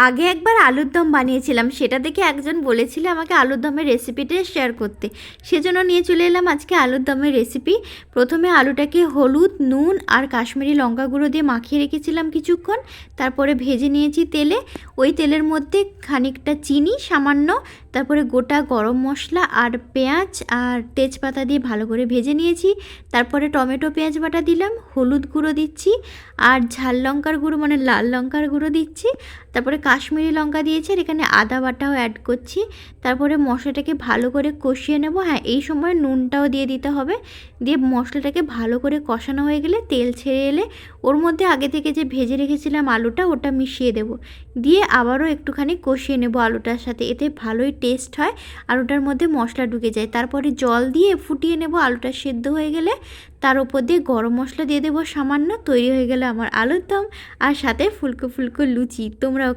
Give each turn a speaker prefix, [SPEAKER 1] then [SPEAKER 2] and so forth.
[SPEAKER 1] আগে একবার আলুর দম বানিয়েছিলাম, সেটা দেখে একজন বলেছিল আমাকে আলুর দমের রেসিপিটা শেয়ার করতে, সেজন্য নিয়ে চলে এলাম আজকে আলুর দমের রেসিপি। প্রথমে আলুটাকে হলুদ, নুন আর কাশ্মীরি লঙ্কা গুঁড়ো দিয়ে মাখিয়ে রেখেছিলাম কিছুক্ষণ, তারপরে ভেজে নিয়েছি তেলে। ওই তেলের মধ্যে খানিকটা চিনি সামান্য, তারপরে গোটা গরম মশলা আর পেঁয়াজ আর তেজপাতা দিয়ে ভালো করে ভেজে নিয়েছি। তারপরে টমেটো পেঁয়াজ বাটা দিলাম, হলুদ গুঁড়ো দিচ্ছি আর ঝাল লঙ্কার গুঁড়ো মানে লাল লঙ্কার গুঁড়ো দিচ্ছি, তারপরে কাশ্মীরি লঙ্কা দিয়েছি আর এখানে আদা বাটাও অ্যাড করছি। তারপরে মশলাটাকে ভালো করে কষিয়ে নেব। হ্যাঁ, এই সময় নুনটাও দিয়ে দিতে হবে। দিয়ে মশলাটাকে ভালো করে কষানো হয়ে গেলে, তেল ছেড়ে এলে ওর মধ্যে আগে থেকে যে ভেজে রেখেছিলাম আলুটা, ওটা মিশিয়ে দেব। দিয়ে আবারও একটুখানি কষিয়ে নেব আলুটার সাথে, এতে ভালোই টেস্ট হয়, আলুটার মধ্যে মশলা ঢুকে যায়। তারপরে জল দিয়ে ফুটিয়ে নেব। আলুটা সেদ্ধ হয়ে গেলে তার উপর দিয়ে গরম মশলা দিয়ে দেবো সামান্য। তৈরি হয়ে গেলে আমার আলুর দম, আর সাথে ফুলকো ফুলকো লুচি। তোমরাও